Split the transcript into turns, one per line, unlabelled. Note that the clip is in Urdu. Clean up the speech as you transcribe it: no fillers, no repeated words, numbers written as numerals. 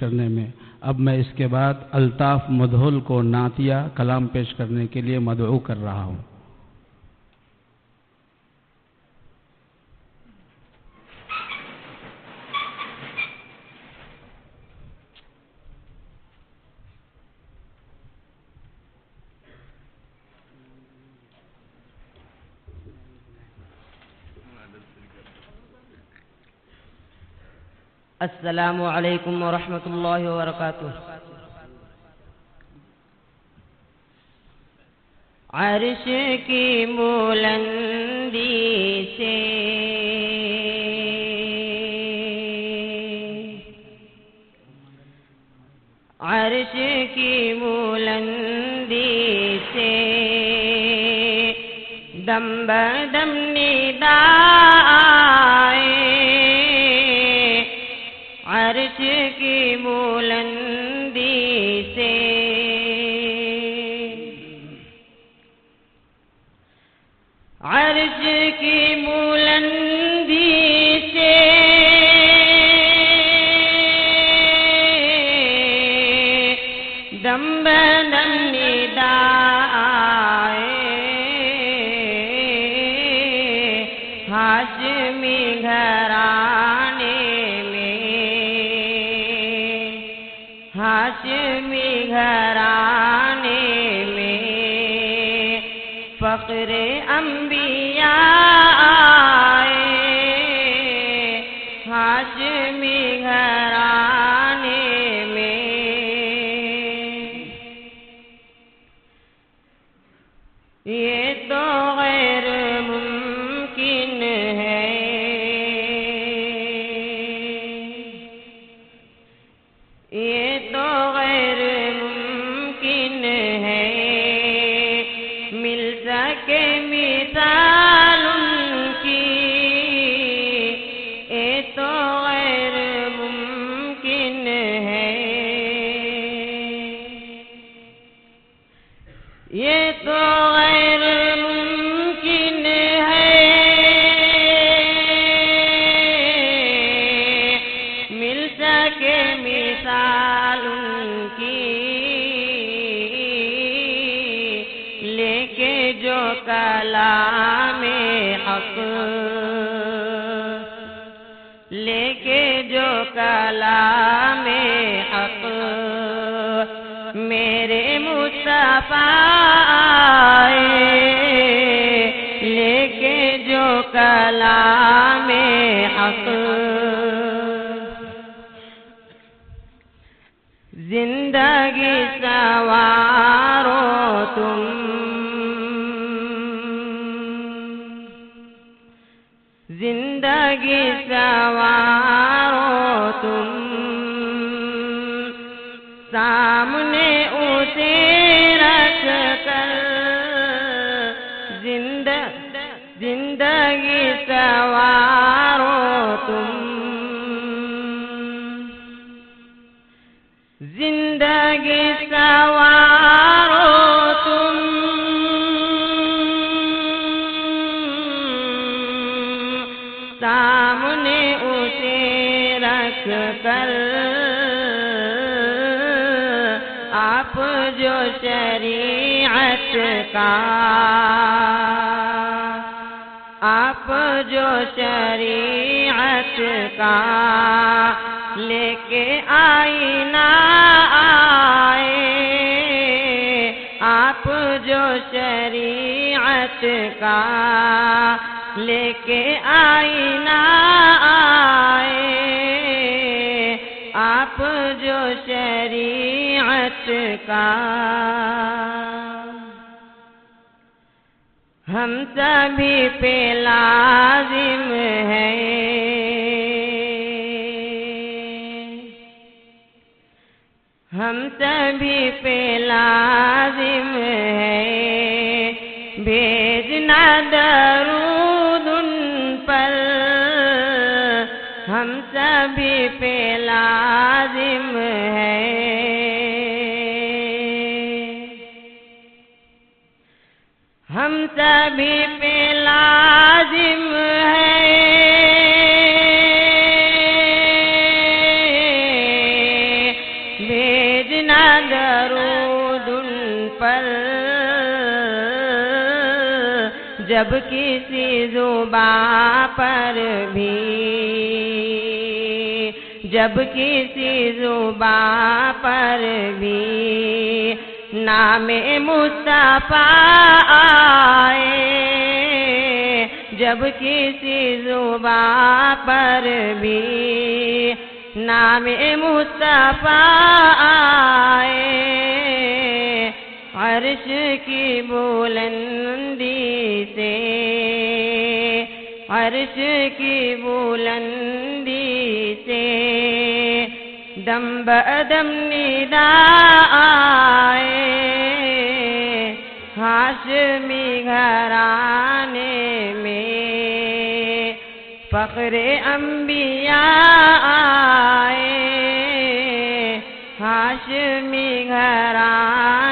کرنے میں. اب میں اس کے بعد الطاف مدھول کو نعتیہ کلام پیش کرنے کے لیے مدعو کر رہا ہوں.
السلام علیکم ورحمۃ اللہ وبرکاتہ. عرش کی بلندی سے عرش کی بلندی سے دم بدم ندا آئے. عرش کی بلندی سے عرش کی بلندی سے دم بدم ندا آئے. ہاشمی گھرانے ہاشمی گھرانے میں فخر انبیاء آئے. ہاشمی گھرانے میں یہ تو غیر ممکن ہے. یہ تو غیر ممکن ہے مل سکے مثال ان کی. یہ تو غیر ممکن ہے. یہ تو غیر ممکن ہے مل سکے مثال ان کی. لے کے جو کلام حق لے کے جو کلام حق میرے مصطفیٰ آئے. لے کے جو کلام حق زندگی سوارو تم زندگی سوارو تم سامنے اسے رکھ کر. زندگی سوارو تم زندگی سوارو تم سامنے اسے رکھ کر. آپ جو شریعت کا آپ جو شریعت کا لے کے آئینہ آئے. آپ جو شریعت کا لے کے آئینہ آئے. آپ جو شریعت کا ہم سبھی پہ لازم ہے. ہم سبھی پہ لازم ہے بھیجنا درود ان پر. ہم سبھی پہ لازم ہے ہم سبھی پہ لازم ہے بھیجنا درود ان پر جب کسی زباں پر بھی، جب کسی زباں پر بھی نام مصطفیٰ آئے، جب کسی زباں پر بھی نام مصطفیٰ آئے، عرش کی بلندی سے، عرش کی بلندی سے دم بدم ندا آئے، ہاشمی گھرانے میں فخر انبیاء آئے، ہاشمی گھرانے